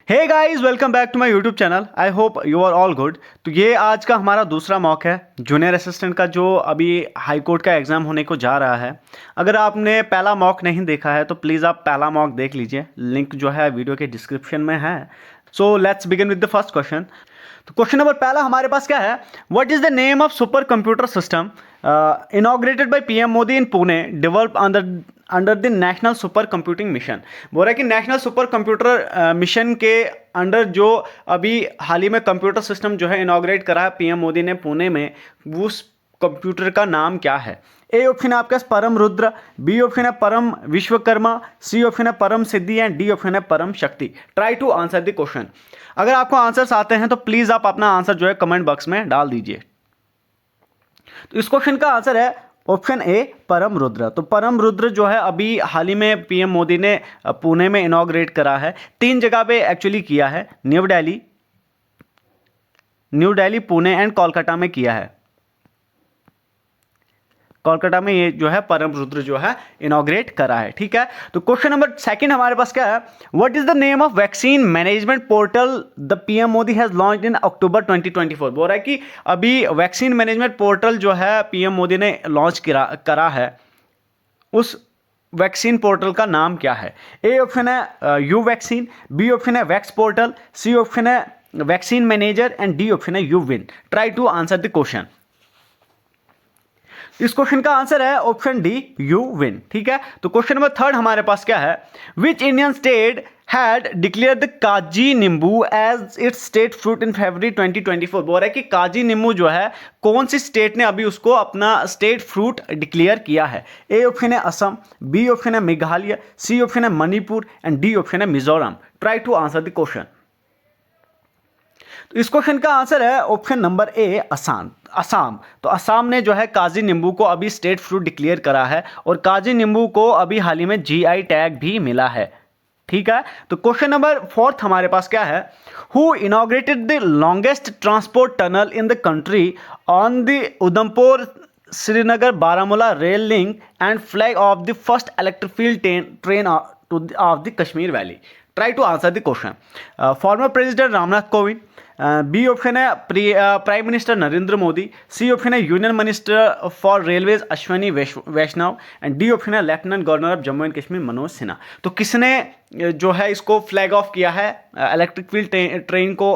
Hey guys, welcome back to my YouTube channel. I hope you are all good. तो ये आज का हमारा दूसरा मॉक है जूनियर असिस्टेंट का, जो अभी हाई कोर्ट का एग्ज़ाम होने को जा रहा है। अगर आपने पहला मॉक नहीं देखा है तो प्लीज़ आप पहला मॉक देख लीजिए, लिंक जो है वीडियो के डिस्क्रिप्शन में है। So let's begin with the first question. तो क्वेश्चन नंबर पहला हमारे पास क्या है, what is the name of super computer system inaugurated by PM Modi in Pune, develop under the national super computing mission. बोल रहा है कि नेशनल सुपर कंप्यूटर मिशन के अंडर जो अभी हाल ही में कंप्यूटर सिस्टम जो है इनॉग्रेट करा है पीएम मोदी ने पुणे में, उस कंप्यूटर का नाम क्या है। ए ऑप्शन है आपके पास परम रुद्र, बी ऑप्शन है परम विश्वकर्मा, सी ऑप्शन है परम सिद्धि एंड डी ऑप्शन है Param Shakti. Try to answer the question. अगर आपको आंसर्स आते हैं तो प्लीज आप अपना आंसर जो है कमेंट बॉक्स में डाल दीजिए। तो इस क्वेश्चन का आंसर है ऑप्शन ए परम रुद्र। तो परम रुद्र जो है अभी हाल ही में पीएम मोदी ने पुणे में इनॉग्रेट करा है। 3 जगह पे एक्चुअली किया है, न्यू दिल्ली, पुणे एंड कोलकाता में किया है। कोलकाता में ये जो है परम रुद्र जो है इनॉग्रेट करा है। ठीक है, तो क्वेश्चन नंबर सेकंड हमारे पास क्या है, what is the name of vaccine management portal the PM Modi has launched in October 2024। बोल रहा है कि अभी वैक्सीन मैनेजमेंट पोर्टल जो है पीएम मोदी ने लॉन्च करा है, उस वैक्सीन पोर्टल का नाम क्या है। ए ऑप्शन है यू वैक्सीन, बी ऑप्शन है वैक्स पोर्टल, सी ऑप्शन है vaccine manager and D option है U Win. Try to answer the question. इस क्वेश्चन का आंसर है ऑप्शन डी यू विन। ठीक है, तो क्वेश्चन नंबर थर्ड हमारे पास क्या है, which Indian state had declare the Kaji Nimbu as its state fruit in February 2024। बोल रहा है कि काजी नींबू जो है कौन सी स्टेट ने अभी उसको अपना स्टेट फ्रूट डिक्लेयर किया है। ए ऑप्शन है असम, बी ऑप्शन है मेघालय, सी ऑप्शन है मणिपुर एंड डी ऑप्शन है Mizoram. Try to answer the question. तो इस क्वेश्चन का आंसर है ऑप्शन नंबर ए असम। तो असम ने जो है काजी नींबू को अभी स्टेट फ्रूट डिक्लेयर करा है और काजी नींबू को अभी हाल ही में जीआई टैग भी मिला है। ठीक है, तो क्वेश्चन नंबर फोर्थ हमारे पास क्या है, who inaugurated the longest transport tunnel in the country on the Udhampur Srinagar Baramulla rail link and flag off the first electric train of the Kashmir valley. Try to answer the question. Former president Ramnath Kovind, B option है prime minister Narendra Modi, C option है union minister for railways Ashwini Vaishnaw and D option है lieutenant governor of Jammu and Kashmir Manoj Sinha. तो किसने जो है इसको flag of किया है इलेक्ट्रिक व्हील ट्रेन को।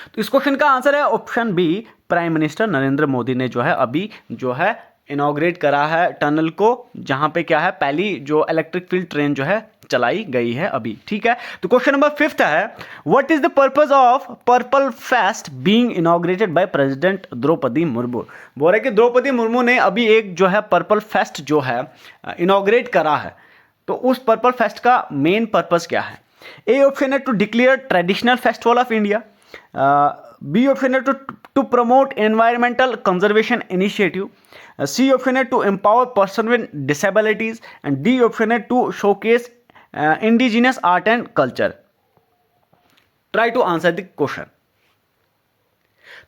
तो इस क्वेश्चन का आंसर है option B prime minister Narendra Modi ने जो है अभी जो है इनॉग्रेट करा है टनल को, जहां पे क्या है पहली जो इलेक्ट्रिक व्हील ट्रेन जो है चलाई गई है अभी। ठीक है, तो क्वेश्चन नंबर फिफ्थ है, what is the purpose of purple fest being inaugurated by president Droupadi Murmu. बोल रहे कि द्रौपदी मुर्मू ने अभी एक जो है पर्पल फेस्ट जो है इनॉग्रेट करा है, तो उस पर्पल फेस्ट का मेन पर्पस क्या है। ए ऑप्शन है to declare traditional festival of India, B option है to promote environmental conservation initiative, C option है to empower person with disabilities and D option है to showcase indigenous art and culture. Try to answer the question.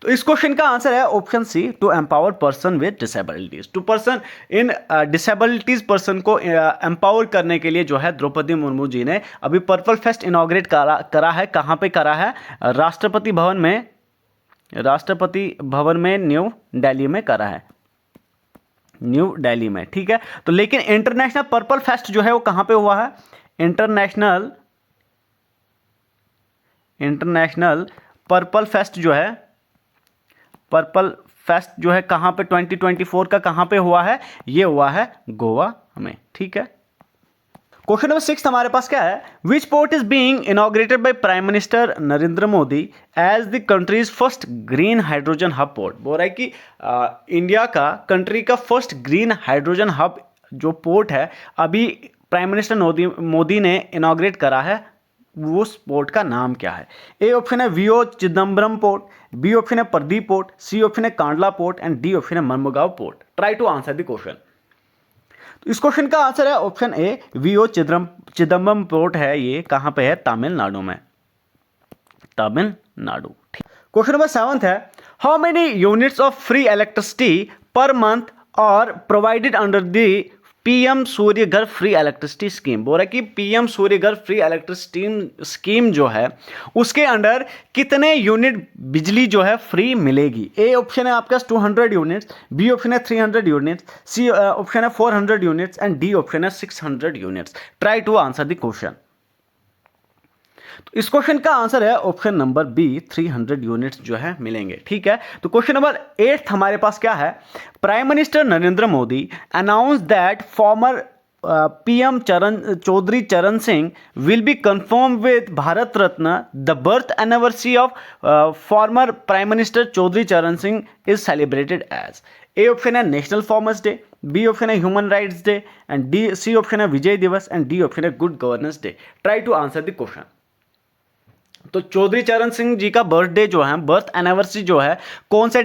तो इस question का answer है option C to empower person with disabilities. To person in disabilities person को empower करने के लिए जो है द्रौपदी मुर्मू जी ने अभी पर्पल फेस्ट इनॉग्रेट करा है। कहाँ पे करा है, राष्ट्रपति भवन में न्यू दिल्ली में करा है, न्यू दिल्ली में। ठीक है, तो लेकिन इंटरनेशनल पर्पल फेस्ट जो है वो कहाँ पे हुआ है, इंटरनेशनल पर्पल फेस्ट जो है कहाँ पे 2024 का कहाँ पे हुआ है, ये हुआ है गोवा में। ठीक है, क्वेश्चन नंबर 6 हमारे पास क्या है, which port is being inaugurated by prime minister Narendra Modi as the country's first green hydrogen hub port. बोल रहा है कि इंडिया का कंट्री का फर्स्ट ग्रीन हाइड्रोजन हब जो पोर्ट है अभी प्राइम मिनिस्टर मोदी ने इनॉग्रेट करा है, उस पोर्ट का नाम क्या है। ए ऑप्शन है VO Chidambaram port, B option है प्रदीप पोर्ट, सी ऑप्शन है Kandla port and D option है Mormugao port. Try to answer the question. तो इस क्वेश्चन का आंसर है option A VO Chidambaram port है। ये कहां पे है, तमिलनाडु में, तमिलनाडु। क्वेश्चन नंबर 7 है, how many units of free electricity per month are provided under the PM Suryaghar free electricity scheme. बोल रहा है कि PM Suryaghar free electricity scheme जो है उसके अंडर कितने यूनिट बिजली जो है फ्री मिलेगी। ए ऑप्शन है आपके पास 200 यूनिट्स, बी ऑप्शन है 300 यूनिट्स, सी ऑप्शन है 400 यूनिट्स एंड डी ऑप्शन है 600 units. Try to answer the question. तो इस क्वेश्चन का आंसर है ऑप्शन नंबर बी, 300 यूनिट्स जो है मिलेंगे। ठीक है, तो क्वेश्चन नंबर 8 हमारे पास क्या है। Prime minister Narendra Modi announce that former PM Chaudhary Charan Singh will be confirm with Bharat Ratna the birth anniversary of former prime minister Chaudhary Charan Singh is celebrated as. A option है national farmers day, B option है human rights day and D C option है Vijay Diwas and D option है good governance day. Try to answer the question. तो चौधरी चरण सिंह जी का birthday जो है, birth anniversary जो है, कौन से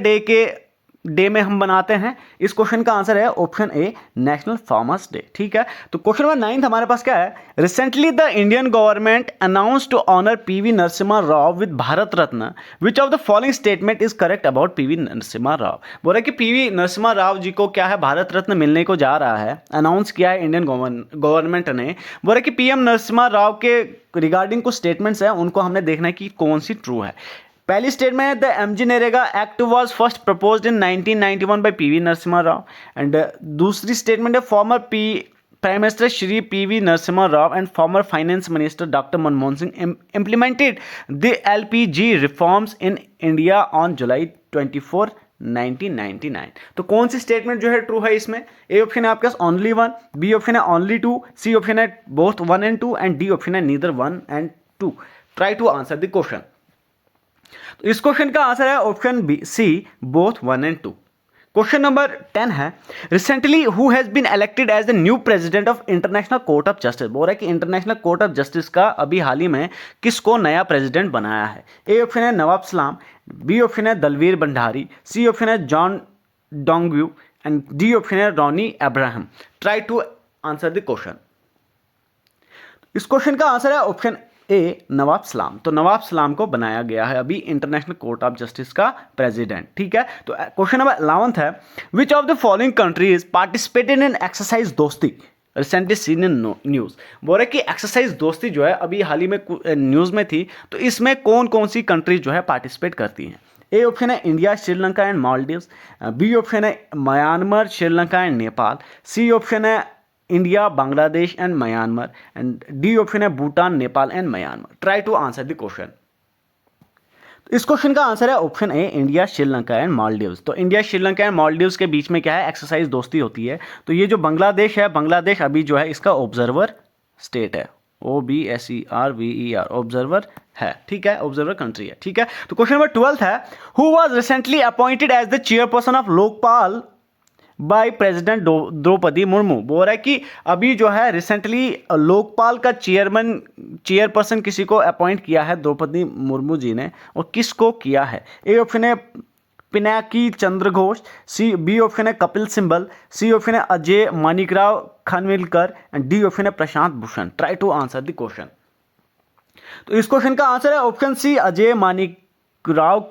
डे में हम बनाते हैं। इस क्वेश्चन का आंसर है ऑप्शन ए, नेशनल फार्मर्स डे। ठीक है, तो क्वेश्चन नंबर 9 हमारे पास क्या है। Recently the Indian government announce to honour PV Narasimha Rao with Bharat Ratna, which of the following statement is correct about PV Narasimha Rao. बोल रहा है कि पीवी नरसिम्हा राव जी को क्या है, भारत रत्न मिलने को जा रहा है, अनाउंस किया है इंडियन गवर्नमेंट ने। बोल रहा है कि पीएम नरसिम्हा राव के रिगार्डिंग कुछ स्टेटमेंट्स हैं, उनको हमने देखना है कि कौन सी ट्रू है। पहली स्टेटमेंट है the MG NREGA act was first proposed in 1991 bye PV Narasimha Rao and दूसरी स्टेटमेंट है farmer prime minister Shri PV Narasimha Rao and former finance minister doctor Manmohan Singh implemented the LPG reforms in India on July 24 1999। तो कौन सी statement जो है true है इसमें। ए option है आपके पास ओनली 1, बी ऑप्शन है ओनली 2, सी ऑप्शन है both 1 and 2 and D option है neither 1 and 2। Try to answer the question. तो इस क्वेश्चन का आंसर है option B, C, both 1 and 2। Question number 10 है recently who has been elected as the new president of international court of justice. बोल रहा है कि इंटरनेशनल कोर्ट ऑफ जस्टिस का अभी हाल ही में किसको नया प्रेसिडेंट बनाया है। ए ऑप्शन है नवाब सलाम, बी ऑप्शन है दलवीर भंडारी, सी ऑप्शन है John Donoghue and D option है Ronny Abraham. Try to answer the question. इस क्वेश्चन का आंसर है ऑप्शन ए, नवाब सलाम। तो नवाब सलाम को बनाया गया है अभी इंटरनेशनल कोर्ट ऑफ जस्टिस का प्रेसिडेंट। ठीक है, तो क्वेश्चन नंबर 11 है which of the following countries participated in exercise Dosti recently seen in news. बोल रहे कि एक्सरसाइज दोस्ती जो है अभी हाल ही में न्यूज में थी, तो इसमें कौन कौन सी कंट्रीज जो है पार्टिसिपेट करती हैं। ए ऑप्शन है India, Sri Lanka and Maldives, B option है Myanmar, Sri Lanka and Nepal, C option है India, Bangladesh and Myanmar and D option है Bhutan, Nepal and Myanmar. Try to answer the question. इस क्वेश्चन का आंसर है option A, India, Sri Lanka and Maldives. तो इंडिया, श्रीलंका एंड मालदीव्स के बीच में क्या है, एक्सरसाइज दोस्ती होती है। तो ये जो बांग्लादेश है, बांग्लादेश अभी जो है इसका ऑब्जर्वर स्टेट है, OBSERVER, ऑब्जर्वर है। ठीक है, ऑब्जर्वर कंट्री है। ठीक है, तो क्वेश्चन नंबर 12 है who was recently appointed as the chairperson of Lokpal by president Droupadi Murmu. बोल रहा है कि अभी जो है रिसेंटली लोकपाल का चेयरपर्सन किसी को अपॉइंट किया है द्रौपदी मुर्मू जी ने, और किसको किया है। ए ऑप्शन है पिनाकी चंद्र घोष, बी ऑप्शन है कपिल सिब्बल, सी ऑप्शन है Ajay Manikrao Khanwilkar and D option है Prashant Bhushan. Try to answer the question. तो इस क्वेश्चन का आंसर है ऑप्शन सी, अजय मानिकराव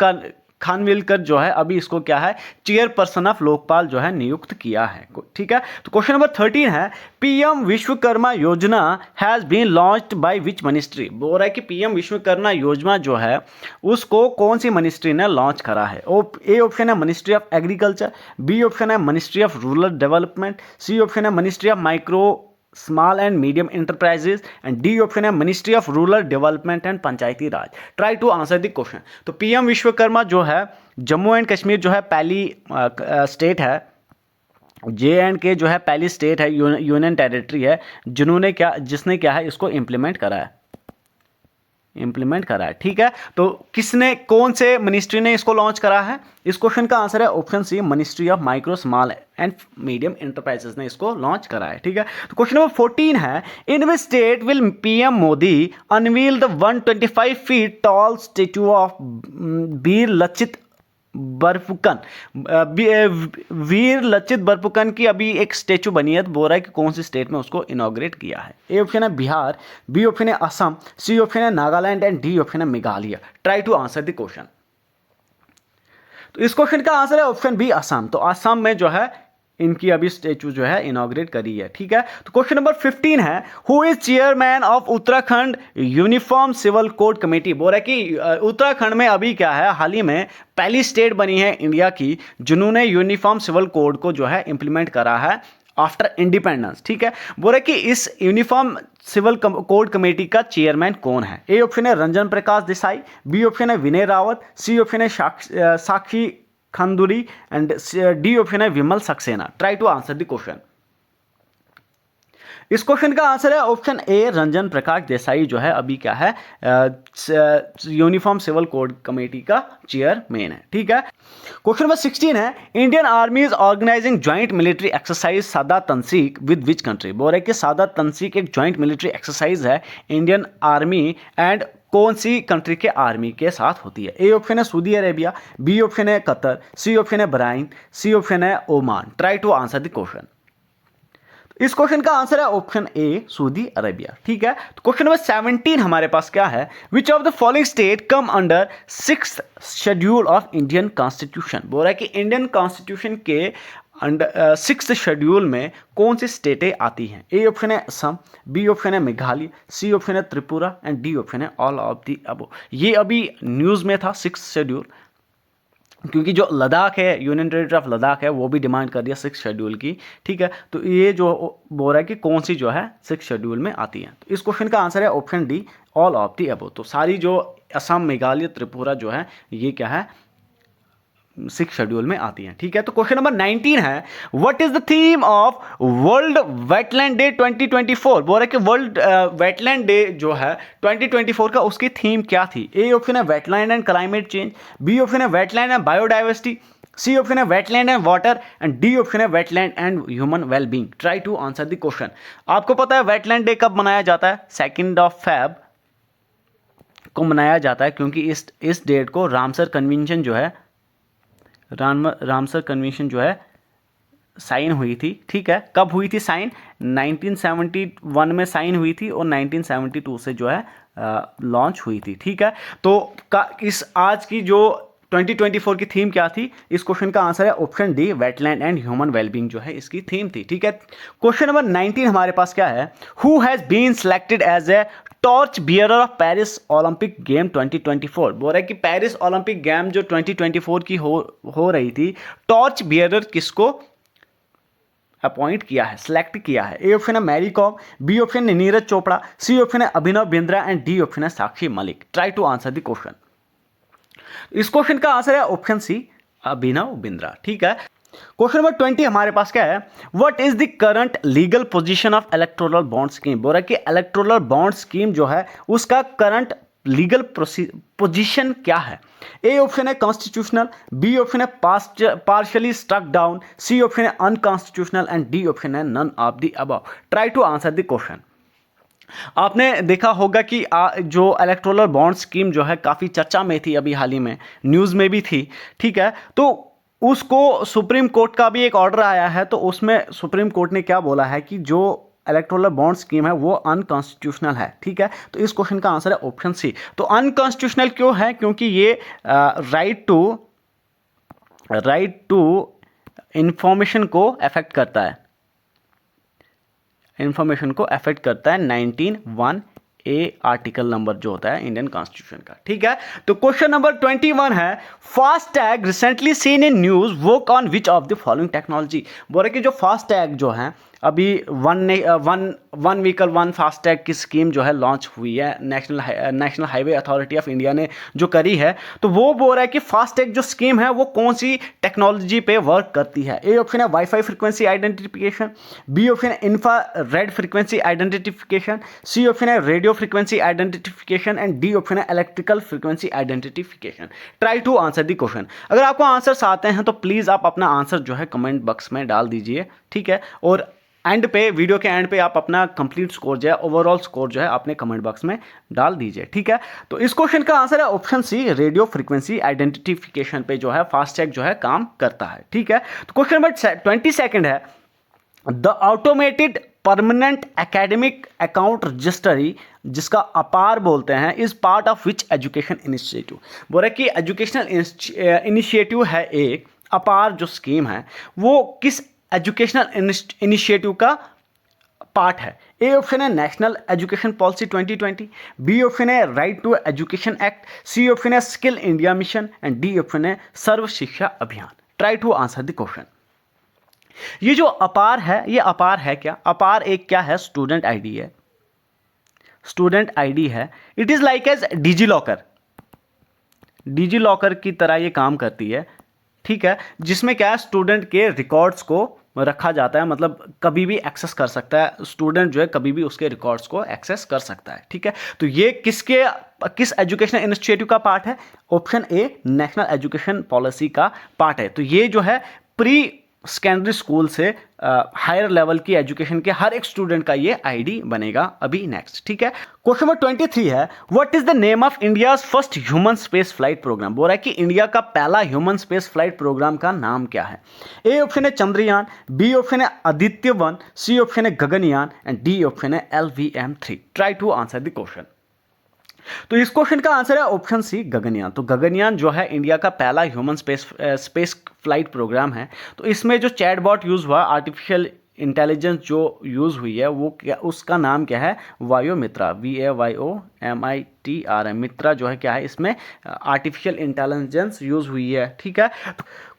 खानविलकर जो है अभी इसको क्या है, चेयरपर्सन ऑफ लोकपाल जो है नियुक्त किया है। ठीक है, तो क्वेश्चन नंबर 13 है PM Vishwakarma Yojana has been launched by which ministry. बोल रहा है कि पीएम विश्वकर्मा योजना जो है उसको कौन सी मिनिस्ट्री ने लॉन्च करा है। ए ऑप्शन है ministry of agriculture, B option है ministry of rural development, C option है ministry of micro small and medium enterprises and D option है ministry of rural development and Panchayati Raj. Try to answer the question. तो PM Vishwakarma जो है Jammu and Kashmir जो है पहली state है, JNK जो है पहली स्टेट है, यूनियन टेरिटरी है जिसने क्या है इसको इम्प्लीमेंट करा है। ठीक है, तो किसने, कौन से मिनिस्ट्री ने इसको लॉन्च करा है। इस क्वेश्चन का आंसर है option C, ministry of micro small and medium enterprises ने इसको लॉन्च करा है। ठीक है, तो क्वेश्चन नंबर 14 है in which state will PM Modi unveil the 125 feet tall statue of Veer Lachit Borphukan. Veer Lachit Borphukan की अभी एक स्टेचू बनी है, तो बोल रहा है कि कौन सी स्टेट में उसको इनॉग्रेट किया है। ए ऑप्शन है बिहार, बी ऑप्शन है असम, सी ऑप्शन है नागालैंड एंड डी ऑप्शन है Meghalaya. Try to answer the question. तो इस क्वेश्चन का आंसर है ऑप्शन बी, असम। तो असम में जो है इनकी अभी स्टेचू जो है इनॉग्रेट करी है, ठीक है। तो क्वेश्चन नंबर 15 है, who is chairman of Uttarakhand uniform civil code committee. बोल रहा है कि उत्तराखंड में अभी क्या है, हाल ही में पहली स्टेट बनी है इंडिया की जिन्होंने यूनिफॉर्म सिविल कोड को जो है इंप्लीमेंट करा है आफ्टर इंडिपेंडेंस, ठीक है। बोल रहा है कि इस यूनिफॉर्म सिविल कोड कमेटी का चेयरमैन कौन है। ए ऑप्शन है रंजन प्रकाश देसाई, बी ऑप्शन है विनय रावत, सी ऑप्शन है Sakshi Khanduri and D option है Vimal Saxena. Try to answer the question. इस क्वेश्चन का आंसर है ऑप्शन ए, रंजन प्रकाश देसाई जो है अभी क्या है यूनिफॉर्म सिविल कोड कमेटी का चेयरमैन है, ठीक है। क्वेश्चन नंबर 16 है, Indian army is organising joint military exercise सादा तंसीक विद विच कंट्री। बोल रहे कि सादा तंसीक एक ज्वाइंट मिलिट्री एक्सरसाइज है इंडियन आर्मी एंड कौन सी कंट्री के आर्मी के साथ होती है। ए ऑप्शन है सऊदी अरेबिया, बी ऑप्शन है कतर, सी ऑप्शन है बहरीन, सी ऑप्शन है Oman. Try to answer the question. इस क्वेश्चन का आंसर है ऑप्शन ए, सऊदी अरेबिया, ठीक है। तो क्वेश्चन नंबर 17 हमारे पास क्या है, which of the following state come under 6th schedule of Indian constitution. बोल रहा है कि इंडियन कॉन्स्टिट्यूशन के अंडर 6th शेड्यूल में कौन सी स्टेटें आती हैं। ए ऑप्शन है असम, बी ऑप्शन है मेघालय, सी ऑप्शन है त्रिपुरा एंड डी ऑप्शन है ऑल ऑफ दी अबो। ये अभी न्यूज़ में था 6th शेड्यूल, क्योंकि जो लद्दाख है, यूनियन टेरिटरी ऑफ लद्दाख है, वो भी डिमांड कर दिया 6th शेड्यूल की, ठीक है। तो ये जो बोल रहा है कि कौन सी जो है 6th शेड्यूल में आती है। तो इस क्वेश्चन का आंसर है option D, all of the above. तो सारी जो असम, मेघालय, त्रिपुरा जो है ये क्या है 6th शेड्यूल में आती हैं, ठीक है। तो क्वेश्चन नंबर 19 है, what is the theme of world wetland day 2024। बोल रहे कि वर्ल्ड वेटलैंड डे जो है 2024 का उसकी थीम क्या थी। ए ऑप्शन है wetland and climate change, B option है wetland and biodiversity, C option है wetland and water and D option है wetland and human wellbeing. Try to answer the question. आपको पता है वेटलैंड डे कब मनाया जाता है, 2 Feb को मनाया जाता है, क्योंकि इस डेट को रामसर कन्वेंशन जो है रामसर कन्वेंशन जो है साइन हुई थी, ठीक है। कब हुई थी साइन, 1971 में साइन हुई थी और 1972 से जो है लॉन्च हुई थी, ठीक है। तो इस आज की जो 2024 की थीम क्या थी, इस क्वेश्चन का आंसर है option D, wetland and human wellbeing जो है इसकी थीम थी, ठीक है। क्वेश्चन नंबर 19 हमारे पास क्या है, who has been selected as a torch bearer of Paris Olympic game 2024। बोल रहा है कि पेरिस ओलंपिक गेम जो 2024 की हो रही थी, टॉर्च बियरर किसको अपॉइंट किया है, सिलेक्ट किया है। ए ऑप्शन है मैरी कॉम, बी ऑप्शन है नीरज चोपड़ा, सी ऑप्शन है Abhinav Bindra and D option है Sakshi Malik. Try to answer the question. इस क्वेश्चन का आंसर है ऑप्शन सी, अभिनव बिंद्रा, ठीक है। क्वेश्चन नंबर 20 हमारे पास क्या है, what is the current legal position of electoral bond scheme. बोल रहा है कि इलेक्टोरल बॉन्ड स्कीम जो है उसका करंट लीगल पोजीशन क्या है। ए ऑप्शन है कॉन्स्टिट्यूशनल, बी ऑप्शन है partially struck down, C option है अनकॉन्स्टिट्यूशनल एंड डी ऑप्शन है none of the above. Try to answer the question. आपने देखा होगा कि जो इलेक्टोरल बॉन्ड स्कीम जो है काफ़ी चर्चा में थी, अभी हाल ही में न्यूज़ में भी थी, ठीक है। तो उसको सुप्रीम कोर्ट का भी एक ऑर्डर आया है, तो उसमें सुप्रीम कोर्ट ने क्या बोला है कि जो इलेक्टोरल बॉन्ड स्कीम है वो अनकॉन्स्टिट्यूशनल है, ठीक है। तो इस क्वेश्चन का आंसर है ऑप्शन सी। तो अनकॉन्स्टिट्यूशनल क्यों है, क्योंकि ये राइट टू इंफॉर्मेशन को अफेक्ट करता है, 19(1)(a) आर्टिकल नंबर जो होता है इंडियन कॉन्स्टिट्यूशन का, ठीक है। तो क्वेश्चन नंबर 21 है, FASTag recently seen in news work on which of the following technology. बोल रहे कि जो फास्टैग जो है अभी वन व्हीकल वन फास्टैग की स्कीम जो है लॉन्च हुई है, national highway authority of India ने जो करी है, तो वो बोल रहा है कि फास्टैग जो स्कीम है वो कौन सी टेक्नोलॉजी पे वर्क करती है। ए ऑप्शन है wifi frequency identification, B option है infrared frequency identification, C option है radio frequency identification and D option है electrical frequency identification. Try to answer the question. अगर आपको आंसर्स आते हैं तो प्लीज़ आप अपना आंसर जो है कमेंट बॉक्स में डाल दीजिए, ठीक है। और एंड पे, वीडियो के एंड पे आप अपना कंप्लीट स्कोर जो है, ओवरऑल स्कोर जो है अपने कमेंट बॉक्स में डाल दीजिए, ठीक है। तो इस क्वेश्चन का आंसर है option C, radio frequency identification पे जो है फास्टैग जो है काम करता है, ठीक है। तो क्वेश्चन नंबर 22 है, the automated permanent academic account registry, जिसका अपार बोलते हैं, is part of which education initiative. बोल रहे कि एजुकेशनल इनिशिएटिव है एक, अपार जो स्कीम है वो किस एजुकेशनल इनिशिएटिव का पार्ट है? ए ऑप्शन है national education policy 2020, B option है right to education act, C option है skill India mission and D option है Sarva Shiksha Abhiyan. Try to answer the question. ये जो अपार है, ये अपार है क्या? अपार एक क्या है? स्टूडेंट आईडी है, स्टूडेंट आईडी है। It is like as DigiLocker, DigiLocker की तरह ये काम करती है, ठीक है, जिसमें क्या है, स्टूडेंट के रिकॉर्ड्स को रखा जाता है, मतलब कभी भी एक्सेस कर सकता है स्टूडेंट, जो है कभी भी उसके रिकॉर्ड्स को एक्सेस कर सकता है, ठीक है। तो ये किस एजुकेशनल इनिशिएटिव का पार्ट है? ऑप्शन ए नेशनल एजुकेशन पॉलिसी का पार्ट है। तो ये जो है प्री सेकेंडरी स्कूल से हायर लेवल की एजुकेशन के हर एक स्टूडेंट का ये आईडी बनेगा अभी नेक्स्ट, ठीक है। क्वेश्चन नंबर 23 है, what is the name of India's first human space flight programme? बोल रहा है कि इंडिया का पहला ह्यूमन स्पेस फ्लाइट प्रोग्राम का नाम क्या है? ए ऑप्शन है चंद्रयान, बी ऑप्शन है आदित्य-1, सी ऑप्शन है गगनयान एंड डी ऑप्शन है LVM-3। Try to answer the question. तो इस क्वेश्चन का आंसर है ऑप्शन सी गगनयान। तो गगनयान जो है इंडिया का पहला ह्यूमन स्पेस फ्लाइट प्रोग्राम है। तो इसमें जो चैटबॉट यूज हुआ, आर्टिफिशियल इंटेलिजेंस जो यूज हुई है, वो क्या, उसका नाम क्या है? वायोमित्रा, VAYOMITRA। मित्रा जो है क्या है, इसमें आर्टिफिशियल इंटेलिजेंस यूज हुई है, ठीक है।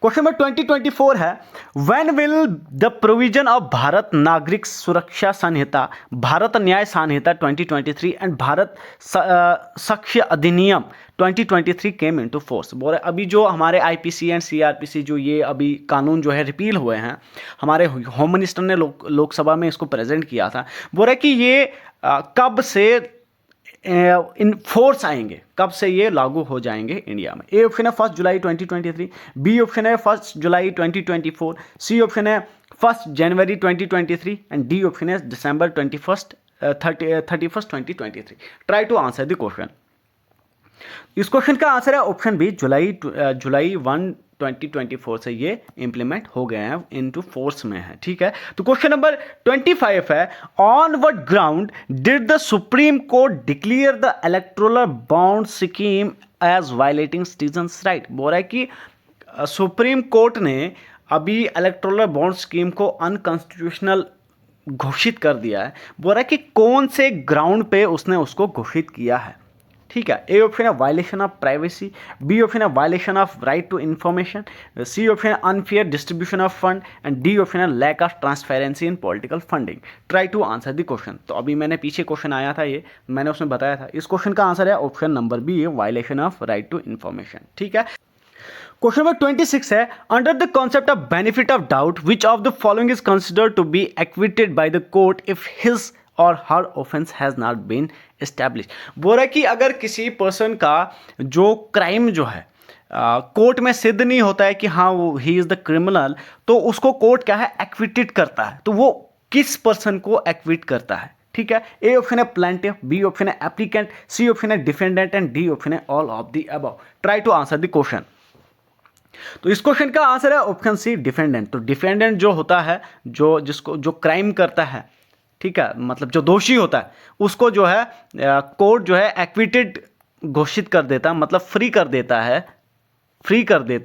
क्वेश्चन नंबर 2024 है, when will the provision of Bharat नागरिक सुरक्षा संहिता, भारत न्याय संहिता 2023 एंड भारत साक्ष्य अधिनियम 2023 केम इनटू फोर्स? बोल रहे अभी जो हमारे IPC एंड CRPC जो ये अभी कानून जो है रिपील हुए हैं, हमारे होम मिनिस्टर ने लोकसभा में इसको प्रेजेंट किया था। बोल रहे कि ये कब से इन फोर्स आएंगे, कब से ये लागू हो जाएंगे इंडिया में? ए ऑप्शन है 1 जुलाई 2023, बी ऑप्शन है 1 जुलाई 2024, सी ऑप्शन है 1 जनवरी 2023 एंड डी ऑप्शन है दिसंबर 31st 2023। Try to answer the question. इस क्वेश्चन का आंसर है ऑप्शन बी जुलाई 1 2024 से ये इंप्लीमेंट हो गए हैं, इनटू फोर्स में है, ठीक है। तो क्वेश्चन नंबर 25 है, on what ground did the Supreme Court declare the electoral bond scheme as violating citizens right? बोल रहा है कि सुप्रीम कोर्ट ने अभी इलेक्टोरल बॉन्ड स्कीम को अनकॉन्स्टिट्यूशनल घोषित कर दिया है। बोल रहा है कि कौन से ग्राउंड पे उसने उसको घोषित किया है, ठीक है। ए ऑप्शन है violation of privacy, B option है violation of right to information, C option है unfair distribution of fund and D option है lack of transparency in political funding. Try to answer the question. तो अभी मैंने पीछे question आया था, ये मैंने उसमें बताया था। इस क्वेश्चन का आंसर है option number B, violation of right to information, ठीक है। क्वेश्चन नंबर 26 है, under the concept of benefit of doubt which of the following is considered to be acquitted by the court if his or her offence has not been establish? बोल रहा है कि अगर किसी person का जो crime जो है कोर्ट में सिद्ध नहीं होता है कि हाँ वो ही इज द क्रिमिनल, तो उसको कोर्ट क्या है, एक्विटेड करता है। तो वो किस पर्सन को एक्विट करता है, ठीक है। ए ऑप्शन है प्लेंटिफ, बी ऑप्शन है एप्लीकेंट, सी ऑप्शन है डिफेंडेंट एंड डी ऑप्शन है all of the above. Try to answer the question. तो इस क्वेश्चन का आंसर है ऑप्शन सी डिफेंडेंट। तो डिफेंडेंट जो होता है, जो क्राइम करता है, ठीक है, मतलब जो दोषी होता है, उसको जो है कोर्ट जो है एक्विटेड घोषित कर देता है, मतलब फ्री कर देता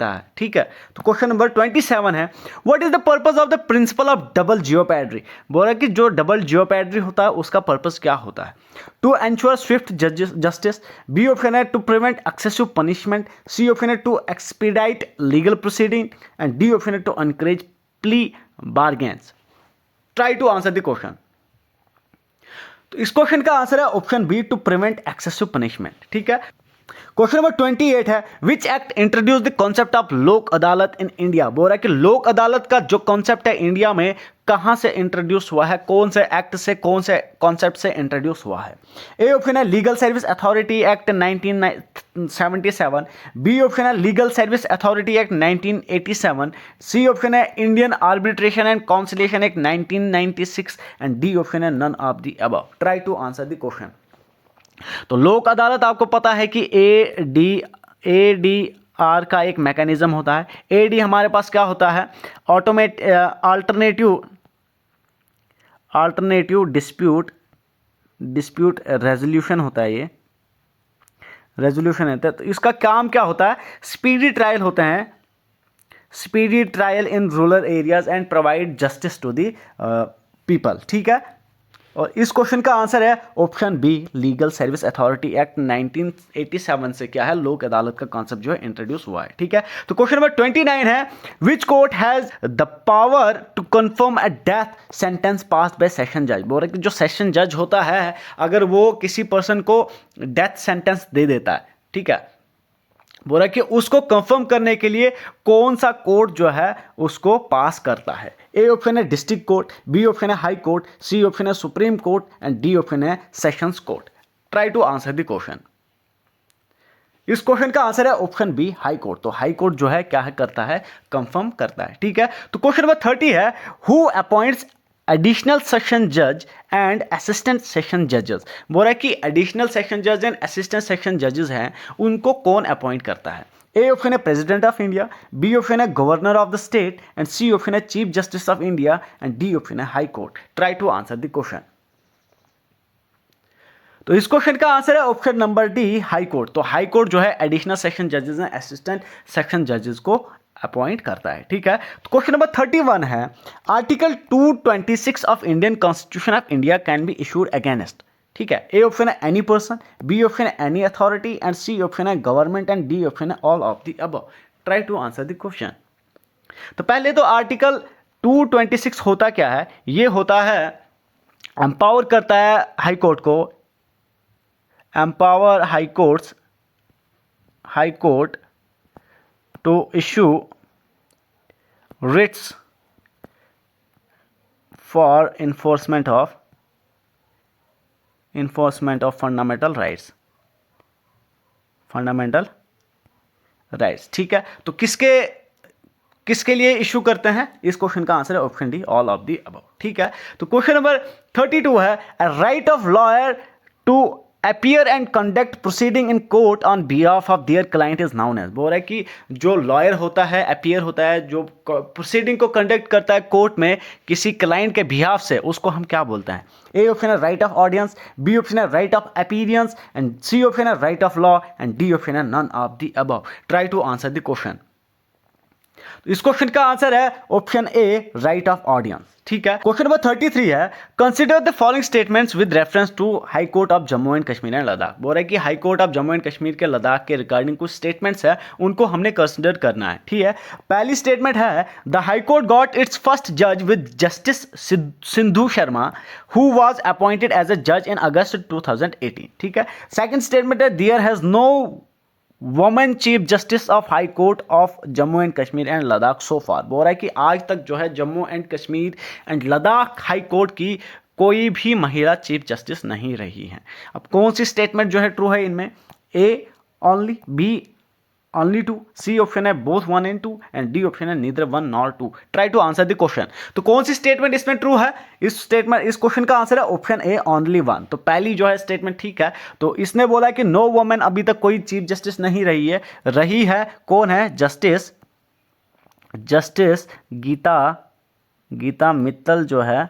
है, ठीक है। तो क्वेश्चन नंबर 27 है, what is the purpose of the principle of double jeopardy? बोल रहा है कि जो डबल जियोपैड्री होता है उसका पर्पस क्या होता है? To ensure swift justice, B option है to prevent excessive punishment, C option है to expedite legal proceeding and D option है to encourage plea bargains. Try to answer the question. तो इस क्वेश्चन का आंसर है option B, to prevent excessive punishment, ठीक है। Question number 28 है, which act introduce the concept of Lok Adalat in India? बोल रहा है कि लोक अदालत का जो कॉन्सेप्ट है इंडिया में कहां से इंट्रोड्यूस हुआ है, कौन से एक्ट से, कौन से कॉन्सेप्ट से इंट्रोड्यूस हुआ है? ए ऑप्शन है legal service authority act 1977, B option है legal service authority act 1987, C option है Indian arbitration and conciliation act 1996 and D option है none of the above. Try to answer the question. तो लोक अदालत आपको पता है कि ADR का एक मैकेनिज्म होता है। AD हमारे पास क्या होता है, अल्टरनेटिव डिस्प्यूट रेजोल्यूशन होता है, ये रेजोल्यूशन है। तो इसका काम क्या होता है, स्पीडी ट्रायल होते हैं, speedy trial in rural areas and provide justice to the people. ठीक है, और इस क्वेश्चन का आंसर है option B, legal service authority act 1987 से क्या है, लोक अदालत का कॉन्सेप्ट जो है इंट्रोड्यूस हुआ है। ठीक है, तो क्वेश्चन नंबर 29 है, which court has the power to confirm a death sentence passed by session जज। बोल रहे कि जो सेशन जज होता है, अगर वो किसी पर्सन को डेथ सेंटेंस दे देता है, ठीक है, बोला कि उसको कंफर्म करने के लिए कौन सा कोर्ट जो है उसको पास करता है। ए ऑप्शन है डिस्ट्रिक्ट कोर्ट, बी ऑप्शन है हाई कोर्ट, सी ऑप्शन है supreme court and D option है sessions court. Try to answer the question. इस क्वेश्चन का आंसर है ऑप्शन बी, हाई कोर्ट। तो हाई कोर्ट जो है क्या है करता है, कंफर्म करता है। ठीक है, तो क्वेश्चन नंबर 30 है, हु अपॉइंट्स एडिशनल सेशन जज एंड असिस्टेंट सेशन जजेस। बोल रहा है कि एडिशनल सेशन जज एंड असिस्टेंट सेशन जजेस हैं, उनको कौन अपॉइंट करता है। ए ऑप्शन है president of India, B option है governor of the state and C option है chief justice of India and D option है high court. Try to answer the question. तो इस क्वेश्चन का आंसर है option number D, high court. तो high court जो है एडिशनल सेशन जजेस एंड असिस्टेंट सेशन जजेस को अपॉइंट करता है। ठीक है, तो क्वेश्चन नंबर 31 है, article 226 of Indian constitution of India can be issued against. ठीक है, ए ऑप्शन है एनी पर्सन, बी ऑप्शन है any authority and C option है गवर्नमेंट एंड डी ऑप्शन है all of the above. Try to answer the question. तो पहले तो article 226 होता क्या है, ये होता है एम्पावर करता है हाई कोर्ट को, empower high court to issue writs for enforcement of fundamental rights। ठीक है, तो किसके लिए इशू करते हैं, इस क्वेश्चन का आंसर है option D, all of the above. ठीक है, तो क्वेश्चन नंबर 32 है, a right of lawyer to appear and conduct proceeding in court on behalf of their client is known as. बोल रहा है कि जो लॉयर होता है, अपीयर होता है, जो प्रोसीडिंग को कंडक्ट करता है कोर्ट में किसी क्लाइंट के बिहाफ से, उसको हम क्या बोलते हैं। ए ऑप्शन है right of audience, B option है right of appearance and C option है right of law and D option है none of the above. Try to answer the question. तो इस क्वेश्चन का आंसर है option A, right of audience. ठीक है, question number 33 है, consider the following statements with reference to high court of Jammu and Kashmir and Ladakh. बोल रहा है कि high court of Jammu and Kashmir के लद्दाख के रिगार्डिंग कुछ स्टेटमेंट्स है, उनको हमने कंसीडर करना है। ठीक है, पहली स्टेटमेंट है, the high court got its first जज with justice Sindhu Sharma who was appointed as a जज इन अगस्त 2018। ठीक है, सेकंड स्टेटमेंट है, there has no women chief justice of high court of Jammu and Kashmir and Ladakh सो फार। बोल रहा है कि आज तक जो है Jammu and Kashmir and Ladakh high court की कोई भी महिला चीफ जस्टिस नहीं रही है। अब कौन सी स्टेटमेंट जो है ट्रू है इनमें, A only, B only 2, C option है both 1 and 2 and D option है neither 1 nor 2। Try to answer the question. तो कौन सी स्टेटमेंट इसमें ट्रू है, इस क्वेश्चन का आंसर है ऑप्शन ए, ओनली 1। तो पहली जो है स्टेटमेंट ठीक है, तो इसने बोला कि नो वुमेन अभी तक कोई चीफ जस्टिस नहीं रही है कौन है, जस्टिस गीता मित्तल जो है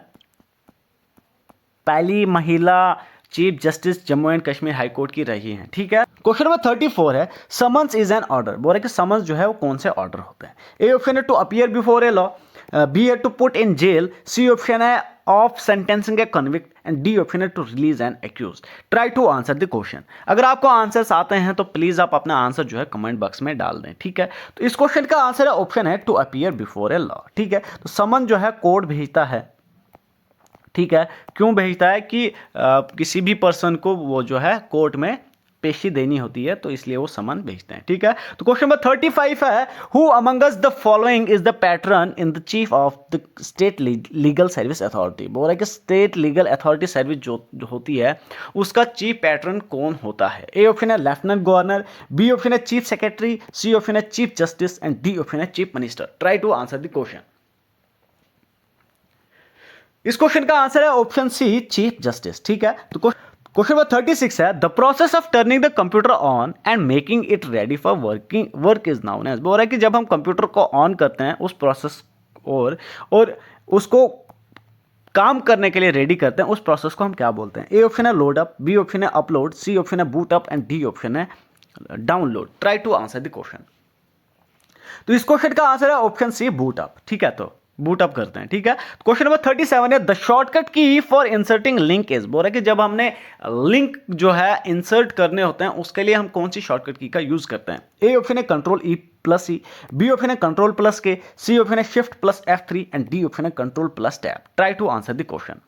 पहली महिला chief justice Jammu and Kashmir high court की रही हैं। ठीक है, क्वेश्चन नंबर 34 है, समन्स इज एन ऑर्डर। बोल रहे कि समन्स जो है वो कौन से ऑर्डर होते हैं। ए ऑप्शन है to appear before a law, B है to put in jail, C option है of sentencing a convict and D option है to release an accused. Try to answer the question. अगर आपको answers आते हैं तो please आप अपना आंसर जो है कमेंट बॉक्स में डाल दें। ठीक है, तो इस क्वेश्चन का आंसर है ऑप्शन है to appear before a law. ठीक है, तो समन जो है कोर्ट भेजता है। ठीक है, क्यों भेजता है कि किसी भी पर्सन को वो जो है कोर्ट में पेशी देनी होती है, तो इसलिए वो समन भेजते हैं। ठीक है, तो क्वेश्चन नंबर 35 है, who among us the following is the pattern in the chief of the state legal service authority. बोल रहा है कि स्टेट लीगल अथॉरिटी सर्विस जो होती है उसका चीफ पैटर्न कौन होता है। ए ऑप्शन है लेफ्टिनेंट गवर्नर, बी ऑप्शन है चीफ सेक्रेटरी, सी ऑप्शन है chief justice and D option है chief minister. Try to answer the question. इस क्वेश्चन का आंसर है ऑप्शन सी, चीफ जस्टिस। ठीक है, तो क्वेश्चन नंबर 36 है, the process of turning the computer on and making it ready for work is known as. बोल रहा है कि जब हम कंप्यूटर को ऑन करते हैं उस प्रोसेस और उसको काम करने के लिए रेडी करते हैं, उस प्रोसेस को हम क्या बोलते हैं। ए ऑप्शन है लोड अप, बी ऑप्शन है अपलोड, सी ऑप्शन है boot up and D option है download. Try to answer the question. तो इस क्वेश्चन का आंसर है ऑप्शन सी, बूट अप। ठीक है, तो बूट अप करते हैं। ठीक है, क्वेश्चन नंबर 37 है, द शॉर्टकट की फॉर इंसर्टिंग लिंक इज। बोल रहा है कि जब हमने लिंक जो है इंसर्ट करने होते हैं उसके लिए हम कौन सी शॉर्टकट की का यूज करते हैं। ए ऑप्शन है control E plus E, B option है control plus K, C option है shift plus F3 and D option है control plus tab. Try to answer the question.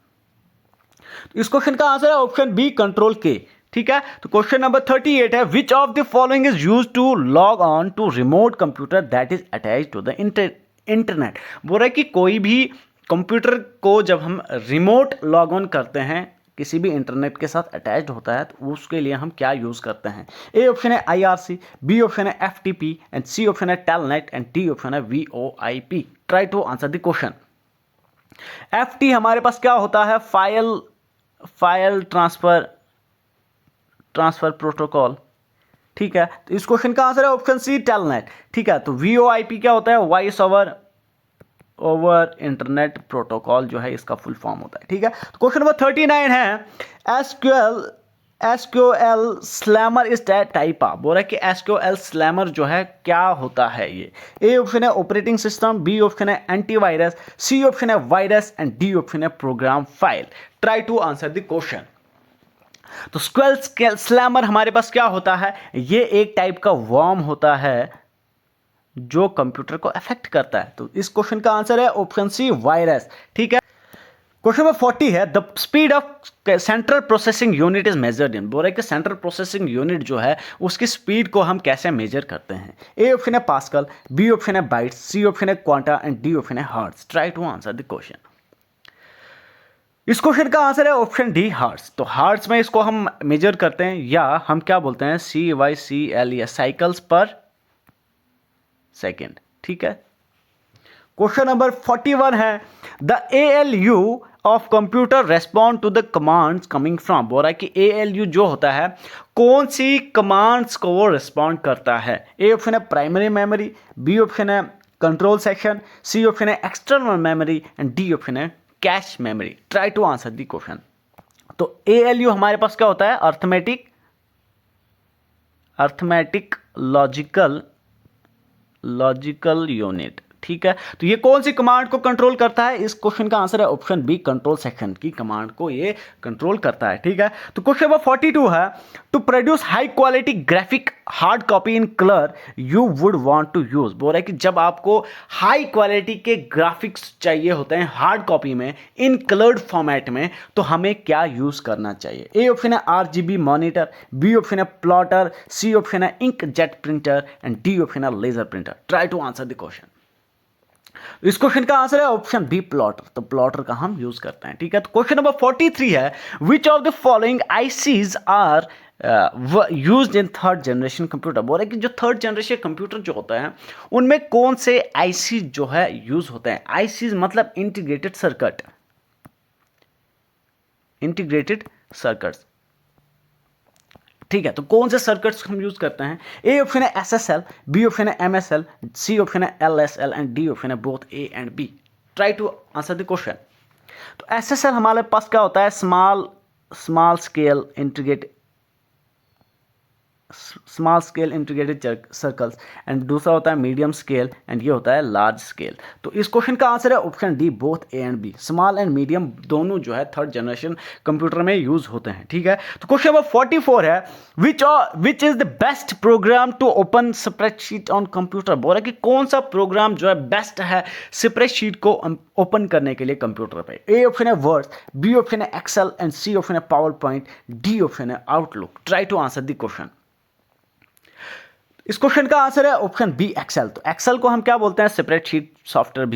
इस क्वेश्चन का आंसर है ऑप्शन बी, कंट्रोल के। ठीक है, तो question number 38 है, which of the following is used to log on to remote computer that is attached to the internet. बोल रहा है कि कोई भी कंप्यूटर को जब हम रिमोट लॉग ऑन करते हैं किसी भी इंटरनेट के साथ अटैच्ड होता है तो उसके लिए हम क्या यूज करते हैं। ए ऑप्शन है IRC, बी ऑप्शन है FTP एंड सी ऑप्शन है टेलनेट एंड डी ऑप्शन है VoIP। Try to answer the question. FT हमारे पास क्या होता है, फाइल ट्रांसफर प्रोटोकॉल। ठीक है, तो इस क्वेश्चन का आंसर है ऑप्शन सी, टेलनेट। ठीक है, तो VoIP क्या होता है, वॉइस ओवर इंटरनेट प्रोटोकॉल जो है इसका फुल फॉर्म होता है। ठीक है, तो क्वेश्चन नंबर 39 है, SQL slammer is type of. बोल रहा है कि SQL स्लैमर जो है क्या होता है ये। ए ऑप्शन है ऑपरेटिंग सिस्टम, बी ऑप्शन है एंटीवायरस, सी ऑप्शन है वायरस एंड डी ऑप्शन है program file. Try to answer the question. तो SQL स्लैमर हमारे पास क्या होता है, ये एक टाइप का वर्म होता है जो कंप्यूटर को अफेक्ट करता है। तो इस क्वेश्चन का आंसर है ऑप्शन सी, वायरस। ठीक है, क्वेश्चन नंबर 40 है, the speed of central processing unit is measured in. बोल रहा है कि सेंट्रल प्रोसेसिंग यूनिट जो है उसकी स्पीड को हम कैसे मेजर करते हैं। ए ऑप्शन है पास्कल, बी ऑप्शन है बाइट्स, सी ऑप्शन है क्वांटा एंड डी ऑप्शन है hertz. Try to answer the question. इस क्वेश्चन का आंसर है ऑप्शन डी, हार्ट्स। तो हार्ट्स में इसको हम मेजर करते हैं या हम क्या बोलते हैं, CYCL या साइकिल्स पर सेकेंड। ठीक है, क्वेश्चन नंबर 41 है, the ALU of computer respond to the commands coming from. बोल रहा है कि ALU जो होता है कौन सी कमांड्स को वो रिस्पॉन्ड करता है। ए ऑप्शन है प्राइमरी मेमोरी, बी ऑप्शन है कंट्रोल सेक्शन, सी ऑप्शन है external memory and D option है cache memory. Try to answer the question. तो ALU हमारे पास क्या होता है, अर्थमेटिक लॉजिकल यूनिट। ठीक है, तो ये कौन सी कमांड को कंट्रोल करता है, इस क्वेश्चन का आंसर है ऑप्शन बी, कंट्रोल सेक्शन की कमांड को ये कंट्रोल करता है। ठीक है, तो क्वेश्चन नंबर 42 है, to produce high quality graphic hard copy in colour you would want to use. बोल रहा है कि जब आपको हाई क्वालिटी के ग्राफिक्स चाहिए होते हैं हार्ड कॉपी में इन कलर्ड फॉर्मेट में, तो हमें क्या यूज करना चाहिए। ए ऑप्शन है RGB मॉनिटर, बी ऑप्शन है प्लॉटर, सी ऑप्शन है ink jet printer and D option है laser printer. Try to answer the question. इस क्वेश्चन का आंसर है ऑप्शन बी, प्लॉटर। तो प्लॉटर का हम यूज करते हैं। ठीक है, तो क्वेश्चन नंबर 43 है, which of the following ICs are used in third generation computer. बोल रहे कि जो थर्ड जनरेशन कंप्यूटर जो होता है उनमें कौन से IC जो है यूज होते हैं। ICs मतलब इंटीग्रेटेड सर्किट्स। ठीक है, तो कौन से सर्किट्स हम यूज करते हैं। ए ऑप्शन है SSL, बी ऑप्शन है MSL, सी ऑप्शन है LSL एंड डी ऑप्शन है both A and B। Try to answer the question. तो SSL हमारे पास क्या होता है, small scale integrated circles and दूसरा होता है मीडियम स्केल एंड ये होता है लार्ज स्केल। तो इस क्वेश्चन का आंसर है option D, both A and B। Small and medium दोनों जो है थर्ड जनरेशन कंप्यूटर में यूज होते हैं। ठीक है, तो क्वेश्चन नंबर 44 है, which is the best program to open spreadsheet on computer. बोल रहा है कि कौन सा प्रोग्राम जो है बेस्ट है स्प्रेडशीट को ओपन करने के लिए कंप्यूटर पे। ए ऑप्शन है वर्ड, बी ऑप्शन है एक्सेल एंड सी ऑप्शन है पावर पॉइंट, डी ऑप्शन है Outlook. Try to answer the question. इस क्वेश्चन का आंसर है ऑप्शन बी, एक्सेल। तो एक्सेल को हम क्या बोलते हैं, स्प्रेडशीट सॉफ्टवेयर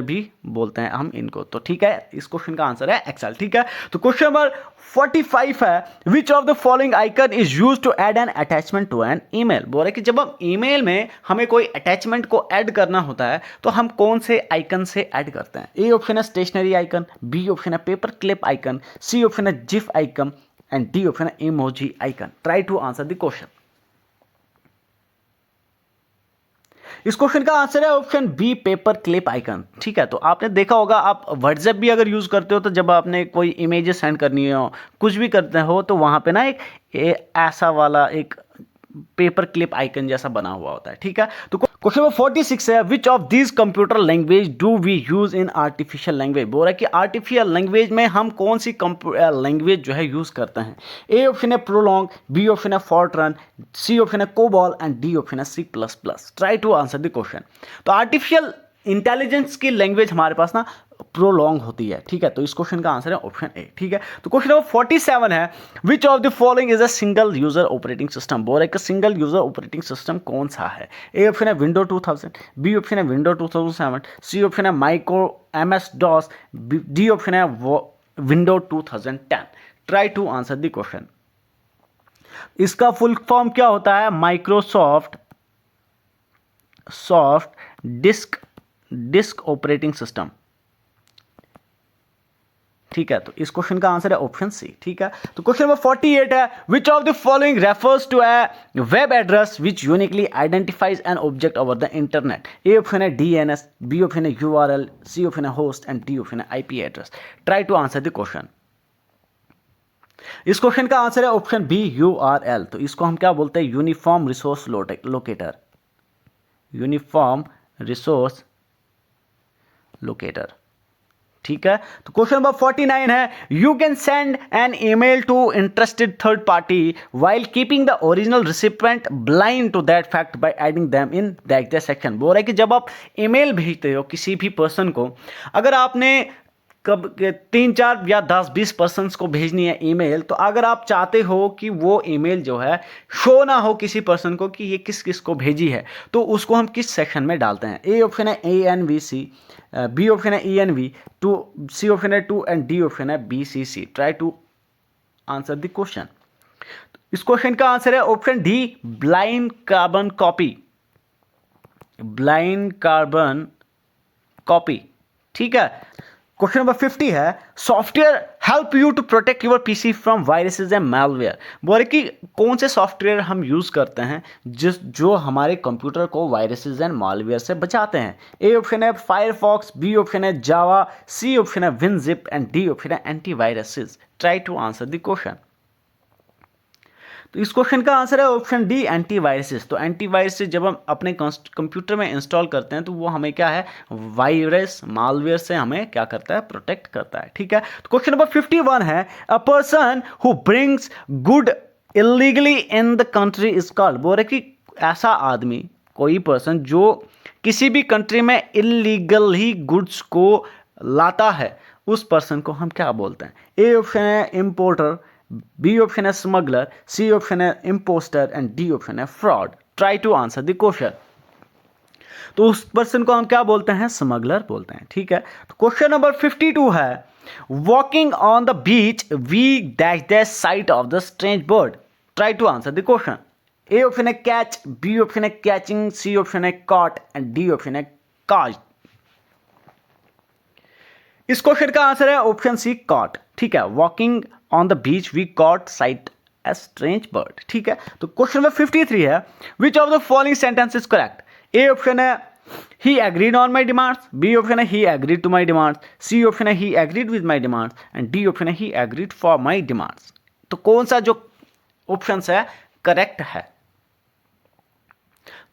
भी बोलते हैं हम इनको। तो ठीक है, इस क्वेश्चन का आंसर है एक्सेल। ठीक है, तो क्वेश्चन नंबर 45 है, which of the following icon is used to add an attachment to an email. बोल रहे कि जब हम ईमेल में हमें कोई अटैचमेंट को ऐड करना होता है तो हम कौन से आइकन से ऐड करते हैं। ए ऑप्शन है स्टेशनरी आइकन, बी ऑप्शन है paper clip icon, C option है GIF icon and D option है emoji icon. Try to answer the question. इस क्वेश्चन का आंसर है option B, paper clip icon. ठीक है, तो आपने देखा होगा, आप व्हाट्सएप भी अगर यूज करते हो तो जब आपने कोई इमेजेस सेंड करनी हो, कुछ भी करते हो, तो वहां पे ना एक ऐसा वाला एक पेपर क्लिप आइकन जैसा बना हुआ होता है, ठीक है। तो क्वेश्चन नंबर 46 है, which of this computer language do we use in artificial language. बोल रहा है कि आर्टिफिशियल लैंग्वेज में हम कौन सी लैंग्वेज जो है यूज करते हैं। ए ऑप्शन है प्रोलॉन्ग, बी ऑप्शन है फॉर्ट्रन, सी ऑप्शन है कोबॉल एंड डी ऑप्शन है C plus plus. Try to answer the question. तो आर्टिफिशियल इंटेलिजेंस की लैंग्वेज हमारे पास ना प्रोलॉन्ग होती है, ठीक है। तो इस क्वेश्चन का आंसर है ऑप्शन ए, ठीक है। तो क्वेश्चन नंबर 47 है, which of the following is a single user operating system. बोल रहा है कि सिंगल यूजर ऑपरेटिंग सिस्टम कौन सा है। ए ऑप्शन है विंडो 2000, बी ऑप्शन है विंडो 2007, सी ऑप्शन है micro MS DOS, D option है window 2010। Try to answer the question. इसका फुल फॉर्म क्या होता है, माइक्रोसॉफ्ट डिस्क ऑपरेटिंग सिस्टम, ठीक है। तो इस क्वेश्चन का आंसर है ऑप्शन सी, ठीक है। तो क्वेश्चन नंबर 48 है, which of the following refers to a web address which uniquely identifies an object over the internet. A option है डीएनएस, बी ऑप्शन है यूआरएल, सी ऑप्शन है होस्ट एंड डी ऑप्शन है IP address. Try to answer the question. इस question का answer है option B URL. तो इसको हम क्या बोलते हैं, uniform resource locator, uniform resource locator, ठीक है। तो क्वेश्चन नंबर 49 है, you can send an email to interested third party while keeping the original recipient blind to that fact by adding them in that section. बोल रहा है कि जब आप ईमेल भेजते हो किसी भी पर्सन को, अगर आपने कब 3-4 या 10-20 पर्सन्स को भेजनी है ईमेल, तो अगर आप चाहते हो कि वो ईमेल जो है शो ना हो किसी पर्सन को कि ये किस किस को भेजी है, तो उसको हम किस सेक्शन में डालते हैं। ए ऑप्शन है ANVC, बी ऑप्शन है ENV, सी ऑप्शन है 2 एंड डी ऑप्शन है BCC। Try to answer the question. इस क्वेश्चन का आंसर है option D blind carbon copy, blind carbon copy, ठीक है। क्वेश्चन नंबर 50 है, software help you to protect your PC from viruses and malware. बोले कि कौन से सॉफ्टवेयर हम यूज करते हैं जो हमारे कंप्यूटर को वायरसेस एंड मैलवेयर से बचाते हैं। ए ऑप्शन है फायरफॉक्स, बी ऑप्शन है जावा, सी ऑप्शन है विनजिप एंड डी ऑप्शन है antiviruses. Try to answer the question. तो इस क्वेश्चन का आंसर है ऑप्शन डी एंटीवायरसेस। तो एंटीवायरसेस जब हम अपने कंप्यूटर में इंस्टॉल करते हैं तो वो हमें क्या है, वायरस मालवेयर से हमें क्या करता है, प्रोटेक्ट करता है, ठीक है। तो क्वेश्चन नंबर 51 है, a person who brings good illegally in the country is called. बोल रहे कि ऐसा आदमी, कोई पर्सन जो किसी भी कंट्री में इलीगल ही गुड्स को लाता है, उस पर्सन को हम क्या बोलते हैं। ए ऑप्शन है इम्पोर्टर, बी ऑप्शन है स्मगलर, सी ऑप्शन है इम्पोस्टर एंड डी ऑप्शन है fraud. Try to answer the question. तो उस पर्सन को हम क्या बोलते हैं, स्मगलर बोलते हैं, ठीक है। तो क्वेश्चन नंबर 52 है, walking on the beach we dash the sight of the strange bird. Try to answer the question. A option है कैच, बी ऑप्शन है कैचिंग, सी ऑप्शन है कॉट एंड डी ऑप्शन है cause. इस question का answer है option सी caught, ठीक है। Walking on the beach we caught sight a strange bird, ठीक है। तो क्वेश्चन नंबर 53 है, which of the following sentence is correct. A option है he agreed on my demands, B option है he agreed to my demands, C option है he agreed with my demands and D option है he agreed for my demands. तो कौन सा जो option है correct है।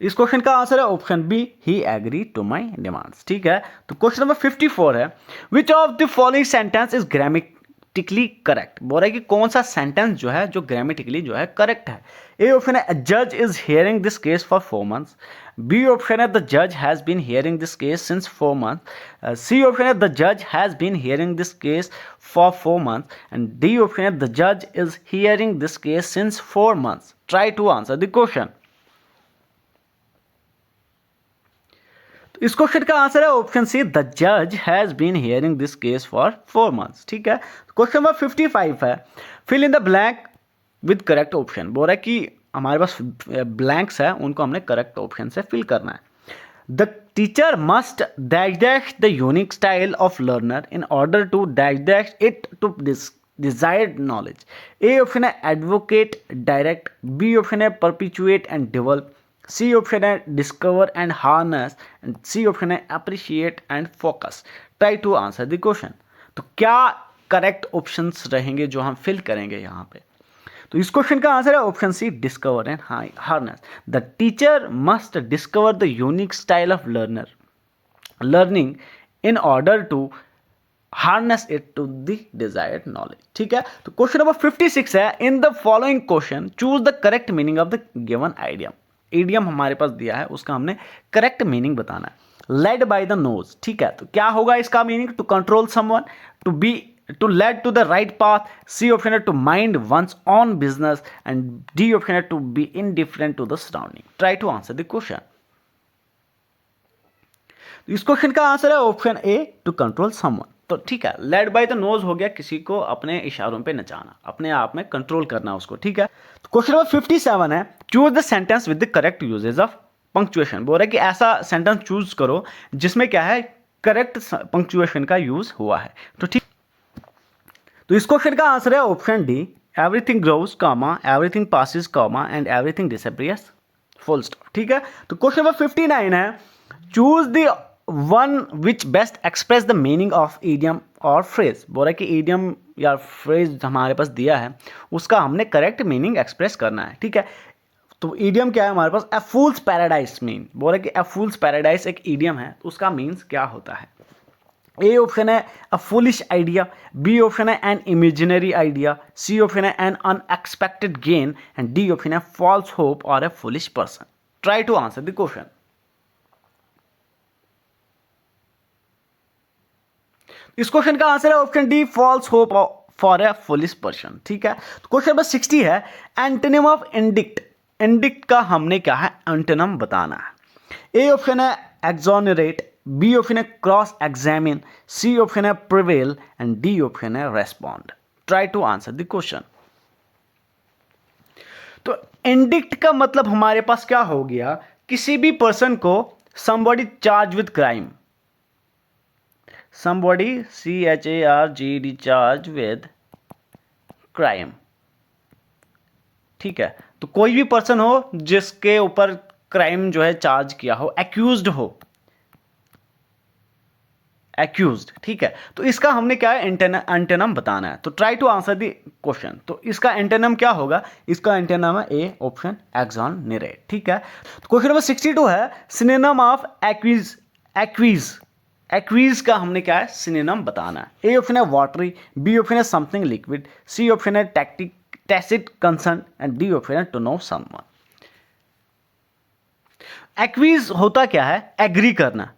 इस क्वेश्चन का आंसर है option B he agreed to my demands, ठीक है। तो क्वेश्चन नंबर 54 है, which of the following sentence is grammatically correct. बोल रहा है कि कौन सा सेंटेंस जो है जो ग्रामेटिकली जो है करेक्ट है। ए ऑप्शन है जज is hearing this case for 4 months, B option है द जज has been hearing this case since 4 months, C option है द जज has been hearing this case for 4 months and D option है the जज is hearing this case since 4 months। Try to answer the question. इस question का answer है option C the जज has been hearing this case for 4 months, ठीक है। Question number 55 है, fill in the blank with correct option. बोल रहा है कि हमारे पास ब्लैंक्स है, उनको हमने करेक्ट ऑप्शन से फिल करना है। The teacher must dash dash the unique style of learner in order to dash dash it to desired knowledge. A option है एडवोकेट डायरेक्ट, बी ऑप्शन है perpetuate and develop, C option है discover and harness and C option है appreciate and focus. Try to answer the question. तो क्या correct options रहेंगे जो हम fill करेंगे यहाँ पे। तो इस क्वेश्चन का आंसर है option C, discover and harness. The teacher must discover the unique style of learning in order to harness it to the desired knowledge. ठीक है, तो क्वेश्चन नंबर 56 है, in the following question choose the correct meaning of the given idiom. Idiom हमारे पास दिया है, उसका हमने करेक्ट मीनिंग बताना है। लेड बाय द नोज, ठीक है, तो क्या होगा इसका meaning? To control someone, to lead to the right path. C option है to mind one's own business and D option है to be indifferent to the surrounding. Try to answer the question. इस question का answer है option A, to control someone. तो ठीक है, led by the nose हो गया किसी को अपने इशारों पे नचाना, अपने आप में कंट्रोल करना उसको। ठीक है, तो क्वेश्चन नंबर 57 है, choose the sentence with the correct usage of punctuation. बोल रहा है कि ऐसा सेंटेंस चूज करो जिसमें क्या है, करेक्ट पंक्चुएशन का यूज हुआ है। तो ठीक, तो इस क्वेश्चन का आंसर है option D, everything grows comma, everything passes comma and everything disappears, full stop. ठीक है, तो क्वेश्चन नंबर 59 है, choose the one which best express the meaning of idiom और फ्रेज। बोल रहा है कि ईडियम या फ्रेज हमारे पास दिया है, उसका हमने करेक्ट मीनिंग एक्सप्रेस करना है। ठीक है, तो ईडियम क्या है हमारे पास? ए फूल्स पैराडाइज मीन। बोल रहा है कि ए फूल्स पैराडाइज एक ईडियम है, तो उसका मीन्स क्या होता है? ए ऑप्शन है a foolish idea, B option है an imaginary idea, C option है an unexpected gain and D option है फॉल्स होप और a foolish person. Try to answer the question. इस क्वेश्चन का आंसर है option D, false hope for a foolish person. ठीक है, तो question number 60 है, एंटोनिम ऑफ इंडिक्ट। इंडिक्ट का हमने क्या है, एंटोनिम बताना है। ए ऑप्शन है एक्सोनरेट, बी ऑप्शन है क्रॉस एग्जामिन, सी ऑप्शन है प्रिवेल एंड डी ऑप्शन है respond. Try to answer the question. तो इंडिक्ट का मतलब हमारे पास क्या हो गया, किसी भी पर्सन को somebody charge with crime, somebody CHARGD charged with crime। ठीक है, तो कोई भी पर्सन हो जिसके ऊपर क्राइम जो है चार्ज किया हो, एक्यूज्ड हो, एक्यूज्ड। ठीक है, तो इसका हमने क्या है, एंटोनिम बताना है। तो try to answer the question. तो इसका एंटोनिम क्या होगा? इसका एंटोनिम है ए ऑप्शन, एक्सोनरेट। ठीक है, तो क्वेश्चन नंबर 62 है, सिनोनिम ऑफ एक्वीज। एक्वीज का हमने क्या है, सिनोनिम बताना है। ए ऑप्शन है वाटरी, बी ऑप्शन है समथिंग लिक्विड, सी ऑप्शन है tacit concern and D option है टू नो समवन। एक्वीज होता क्या है, एग्री करना,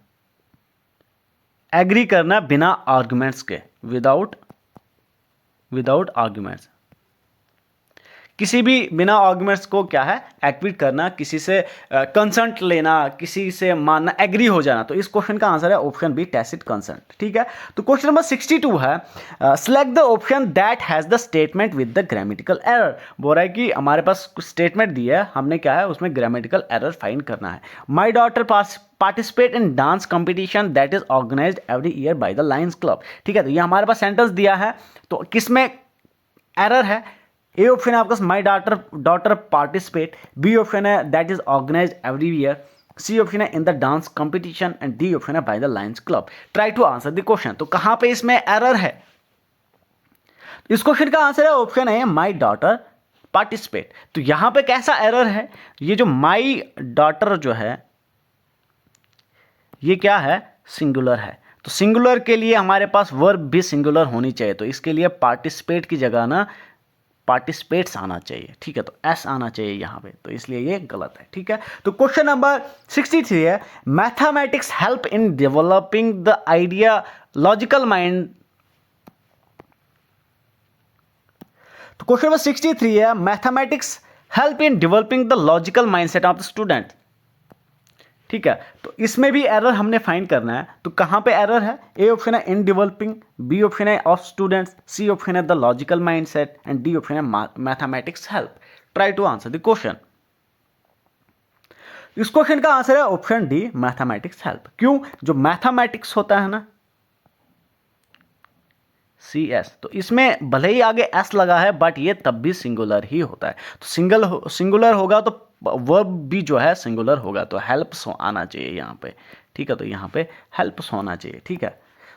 एग्री करना बिना आर्गुमेंट्स के, विदाउट आर्गुमेंट्स, किसी भी बिना आर्गुमेंट्स को क्या है, एक्विट करना, किसी से कंसेंट लेना, किसी से मानना, एग्री हो जाना। तो इस क्वेश्चन का आंसर है ऑप्शन बी, टैसिट कंसेंट। ठीक है, तो क्वेश्चन नंबर 62 है, select the option that has the statement with the grammatical error. बोल रहा है कि हमारे पास कुछ स्टेटमेंट दी है, हमने क्या है उसमें ग्रामेटिकल एरर फाइंड करना है। My daughter participate in dance competition that is organised every year by the Lions Club. ठीक है, तो ये हमारे पास सेंटेंस दिया है, तो किसमें एरर है? ए ऑप्शन है आपका my daughter participate, B option है that is organised every year, C option है in the dance competition and D option है by the Lions Club. Try to answer the question. तो कहां पे इसमें एरर है? इस क्वेश्चन का आंसर है ऑप्शन है माई डॉटर पार्टिसिपेट। तो यहां पे कैसा एरर है? ये जो माई डॉटर जो है ये क्या है, सिंगुलर है। तो सिंगुलर के लिए हमारे पास वर्ब भी सिंगुलर होनी चाहिए, तो इसके लिए पार्टिसिपेट की जगह ना पार्टिसिपेट्स आना चाहिए। ठीक है, तो एस आना चाहिए यहां पे, तो इसलिए ये गलत है। ठीक है, तो क्वेश्चन नंबर 63 है, mathematics help in developing the idea logical mind. तो क्वेश्चन नंबर 63 है, mathematics help in developing the logical mindset of the student. ठीक है, तो इसमें भी एरर हमने फाइंड करना है। तो कहां पे एरर है? ए ऑप्शन है इन डेवलपिंग, बी ऑप्शन है ऑफ स्टूडेंट्स, सी ऑप्शन है the logical mindset and D option है mathematics help. Try to answer the question. इस क्वेश्चन का आंसर है ऑप्शन डी, मैथमेटिक्स हेल्प। क्यों? जो मैथमेटिक्स होता है ना, CS, तो इसमें भले ही आगे S लगा है बट ये तब भी सिंगुलर ही होता है। तो सिंगुलर होगा तो वर्ब भी जो है सिंगुलर होगा, तो हेल्प्स आना चाहिए यहाँ पे। ठीक है, तो यहाँ पे हेल्प्स होना चाहिए। ठीक है,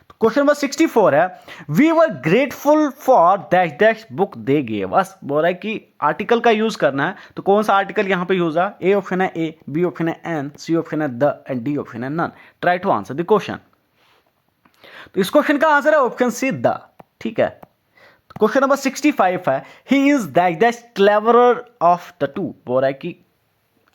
तो क्वेश्चन नंबर 64 है, we were grateful for dash dash book they gave us. बोल रहा है कि आर्टिकल का यूज करना है, तो कौन सा आर्टिकल यहां पे यूज है? ए ऑप्शन है ए, बी ऑप्शन है एन, सी ऑप्शन है द एंड डी ऑप्शन है none. Try to answer the question. तो इस क्वेश्चन का आंसर है ऑप्शन सी द। ठीक है, क्वेश्चन नंबर 65 है, he is dash dash cleverer of the two. बोल रहा है कि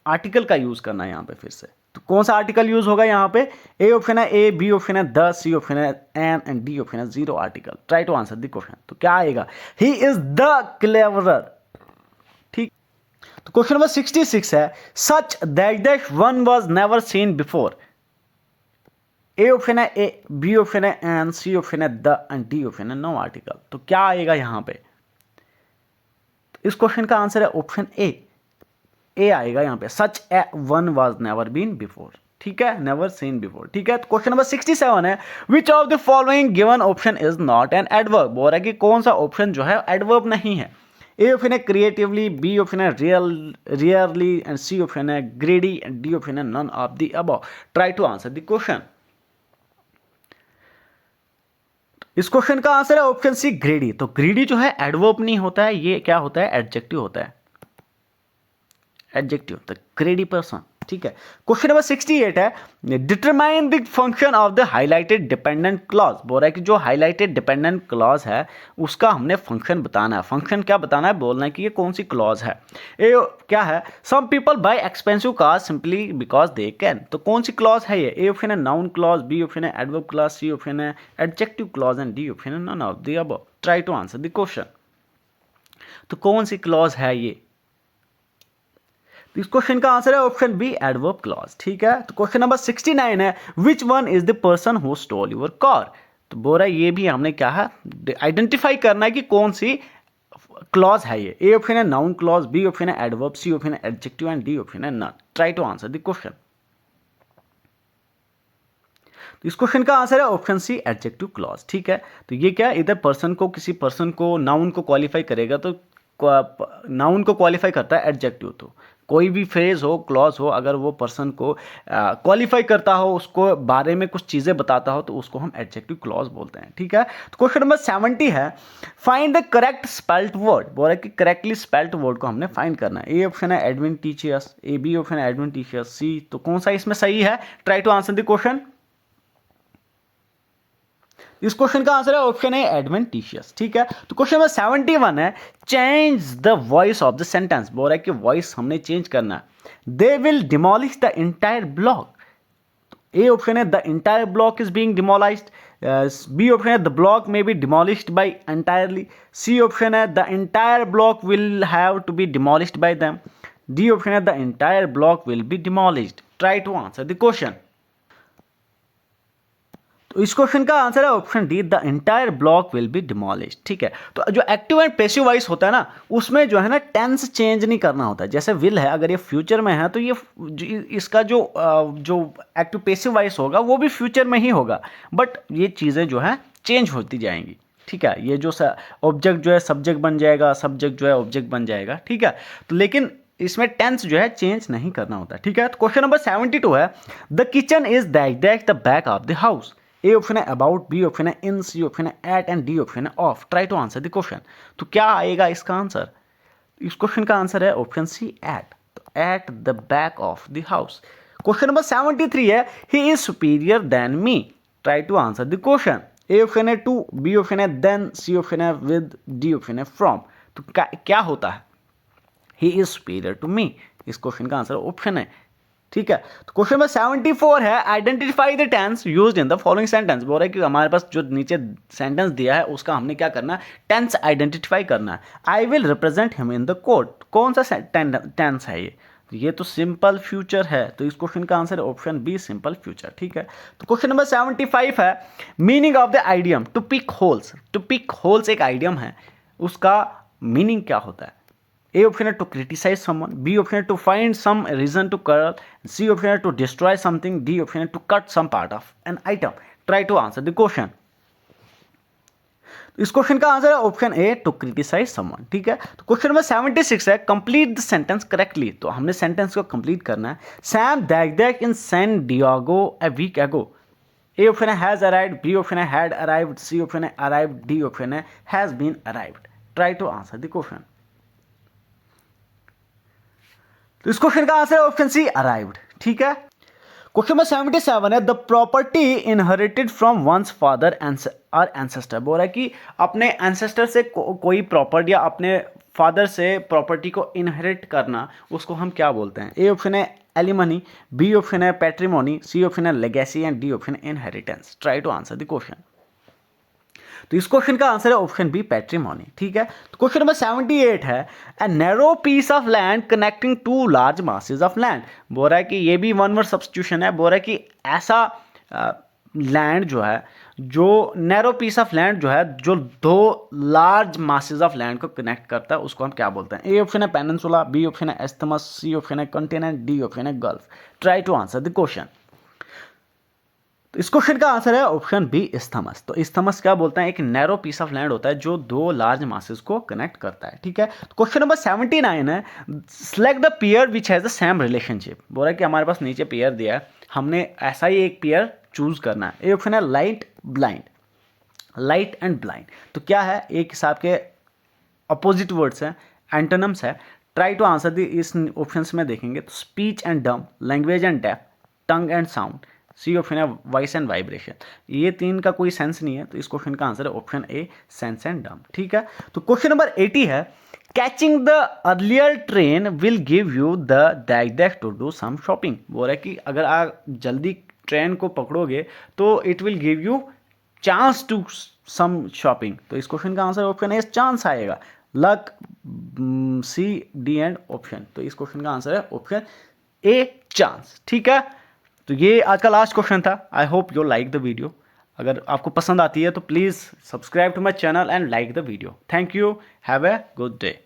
आर्टिकल का यूज करना है यहां पे फिर से, तो कौन सा आर्टिकल यूज होगा यहां पे? ए ऑप्शन है ए, बी ऑप्शन है द, सी ऑप्शन है एन एंड डी ऑप्शन है zero article. Try to answer the question. तो क्या आएगा? He is the cleverer. ठीक, तो क्वेश्चन नंबर 66 है, such that that one was never seen before. A option है ए, बी ऑप्शन है एन, सी ऑप्शन है द एंड डी ऑप्शन है नो आर्टिकल। तो क्या आएगा यहां पे? तो इस क्वेश्चन का आंसर है ऑप्शन ए आएगा यहां पे, such a one was never been before. ठीक है, नेवर सीन बिफोर। ठीक है, तो क्वेश्चन नंबर 67 है, which of the following given option is not an adverb. बोल रहा है कि कौन सा ऑप्शन जो है एडवर्ब नहीं है? ए ऑप्शन है क्रिएटिवली, बी ऑप्शन है रियरली एंड सी ऑप्शन है ग्रेडी एंड डी ऑप्शन है none of the above. Try to answer the question. इस क्वेश्चन का आंसर है ऑप्शन सी ग्रेडी। तो ग्रेडी जो है एडवर्ब नहीं होता है, ये क्या होता है? एडजेक्टिव होता है, एडजेक्टिव। The ग्रेडी person. ठीक है, क्वेश्चन नंबर 68 है, determine the function of the highlighted dependent clause. बोल रहा है कि जो हाईलाइटेड डिपेंडेंट क्लॉज है उसका हमने फंक्शन बताना है। फंक्शन क्या बताना है? बोलना है कि ये कौन सी क्लॉज है। ये क्या है? Some people buy expensive cars simply because they can. तो कौन सी क्लॉज है ये? ए ऑप्शन है नाउन क्लॉज, बी ऑप्शन है एडवर्ब क्लॉज, सी ऑप्शन है adjective clause and D option है none of the above. Try to answer the question. तो कौन सी क्लॉज है ये? इस क्वेश्चन का आंसर है ऑप्शन बी एडवर्ब क्लॉज। ठीक है, तो क्वेश्चन नंबर 69 है, which one is the person who stole your car. तो बोल रहा है ये भी हमने क्या है? आइडेंटिफाई करना है कि कौन सी क्लॉज है ये। ए ऑप्शन है नाउन क्लॉज, बी ऑप्शन है एडवर्ब, सी ऑप्शन है एडजेक्टिव एंड डी ऑप्शन है none. Try to answer the question. तो इस क्वेश्चन का आंसर है ऑप्शन सी एडजेक्टिव क्लॉज। ठीक है, तो ये क्या, इधर पर्सन को, किसी पर्सन को, नाउन को क्वालिफाई करेगा, तो नाउन को क्वालिफाई करता है एडजेक्टिव। तो कोई भी फ्रेज हो, क्लॉज हो, अगर वो पर्सन को क्वालिफाई करता हो, उसको बारे में कुछ चीज़ें बताता हो, तो उसको हम एडजेक्टिव क्लॉज बोलते हैं। ठीक है, तो क्वेश्चन नंबर 70 है, find the correct spelt word. बोल रहा है कि करेक्टली स्पेल्ट वर्ड को हमने फाइंड करना है। ए ऑप्शन है एडवेंटिशियस, ए बी ऑप्शन है एडवेंटिशियस, सी। तो कौन सा इसमें सही है? Try to answer the question. इस क्वेश्चन का आंसर है ऑप्शन है एडवेंटिशियस। ठीक है, तो क्वेश्चन नंबर 71 है, change the voice of the sentence. बोल रहा है कि वॉइस हमने चेंज करना है। They will demolish the entire block. A option है the entire block is being डिमोलाइज्ड, B option है the block may be demolished by entirely, C option है the entire block will have to be demolished by them, D option है the entire block will be demolished. Try to answer the question. तो इस question का answer है option D, the entire block will be demolished. ठीक है, तो जो active and passive voice होता है ना, उसमें जो है ना टेंस चेंज नहीं करना होता है। जैसे विल है, अगर ये फ्यूचर में है तो ये इसका जो एक्टिव पैसिव वॉइस होगा वो भी फ्यूचर में ही होगा, बट ये चीज़ें जो है चेंज होती जाएंगी। ठीक है, ये जो ऑब्जेक्ट जो है सब्जेक्ट बन जाएगा, सब्जेक्ट जो है ऑब्जेक्ट बन जाएगा। ठीक है, तो लेकिन इसमें टेंस जो है चेंज नहीं करना होता। ठीक है, तो क्वेश्चन नंबर 72 है, the kitchen is that the back of the house. A option है अबाउट, बी ऑप्शन है इन, सी ऑप्शन है एट एंड डी ऑप्शन है of. Try to answer the question. तो क्या आएगा इसका आंसर? इस क्वेश्चन का आंसर है ऑप्शन सी एट। तो at the back of the house. Question number 73 है, he is superior than me. Try to answer the question. A option है टू, बी ऑप्शन है देन, सी ऑप्शन है with, D option है from. तो क्या होता है? He is superior to me. इस क्वेश्चन का आंसर ऑप्शन है। ठीक है, तो क्वेश्चन नंबर 74 है, identify the tense used in the following sentence. बोल रहा है कि हमारे पास जो नीचे सेंटेंस दिया है उसका हमने क्या करना है? टेंस आइडेंटिफाई करना है। I will represent him in the court. कौन सा टेंस है ये? ये तो सिंपल फ्यूचर है, तो इस क्वेश्चन का आंसर है ऑप्शन बी, सिंपल फ्यूचर। ठीक है, तो क्वेश्चन नंबर 75 है, meaning of the idiom to pick holes. To pick holes एक आइडियम है, उसका मीनिंग क्या होता है? ए ऑप्शन है to criticise someone, B option है to find some reason to quarrel, C option है to destroy something, D option है to cut some part of an item. Try to answer the question. इस question का answer है option A, to criticise someone. ठीक है, तो question number 76 है, complete the sentence correctly. तो हमने सेंटेंस को कंप्लीट करना है। Sam that in San Diego a week ago. A option है हैज़ अराइव्ड, बी ऑप्शन है हैड अराइव्ड, सी ऑप्शन है अराइव्ड, डी ऑप्शन है has been arrived. Try to answer the question. तो इस question का answer है option सी arrived. ठीक है। क्वेश्चन नंबर 77 है the property inherited from once father और एंसेस्टर। बोल रहा है कि अपने एंसेस्टर से कोई प्रॉपर्टी या अपने फादर से प्रॉपर्टी को इनहेरिट करना, उसको हम क्या बोलते हैं? ए ऑप्शन है एलिमनी, बी ऑप्शन है पैट्रिमोनी, सी ऑप्शन है लेगेसी एंड डी ऑप्शन है inheritance. Try to answer the question. तो इस क्वेश्चन का आंसर है ऑप्शन बी पैट्रिमोनी। ठीक है। तो क्वेश्चन नंबर 78 है a narrow piece of land connecting to large masses of land. बोल रहा है कि ये भी वन वर्ड सब्स्टिट्यूशन है। बोल रहा है कि ऐसा लैंड जो है, जो नैरो पीस ऑफ लैंड जो है, जो दो लार्ज मासेस ऑफ लैंड को कनेक्ट करता है, उसको हम क्या बोलते हैं? ए ऑप्शन है पेनिनसुला, बी ऑप्शन है एस्थमस, सी ऑप्शन है कॉन्टिनेंट, डी ऑप्शन है gulf. Try to answer the question. तो इस क्वेश्चन का आंसर है ऑप्शन बी इस्थमस। तो इस्थमस क्या बोलते हैं? एक नैरो पीस ऑफ लैंड होता है जो दो लार्ज मासेस को कनेक्ट करता है। ठीक है। तो क्वेश्चन नंबर 79 है select the pair which has the same relationship. बोल रहा है कि हमारे पास नीचे पेयर दिया है, हमने ऐसा ही एक पेयर चूज करना है। ए ऑप्शन है light blind, light and blind. तो क्या है? एक हिसाब के अपोजिट वर्ड्स हैं, एंटोनिम्स है। ट्राई टू आंसर दी इस ऑप्शंस में देखेंगे तो speech and dumb, language and deaf, tongue and sound, C option है वॉइस एंड वाइब्रेशन। ये तीन का कोई सेंस नहीं है, तो इस क्वेश्चन का आंसर है ऑप्शन ए सेंस एंड डम। ठीक है। तो क्वेश्चन नंबर 80 है catching the earlier train will give you the that to do some shopping. बोल रहा है कि अगर आप जल्दी ट्रेन को पकड़ोगे तो it will give you chance to some shopping. तो इस क्वेश्चन का आंसर ऑप्शन ए चांस आएगा। Luck, C, D and option. तो इस क्वेश्चन का आंसर है ऑप्शन ए चांस। ठीक है। तो ये आज का लास्ट क्वेश्चन था। I hope you like the video. अगर आपको पसंद आती है तो please subscribe to my channel and like the video. Thank you. Have a good day.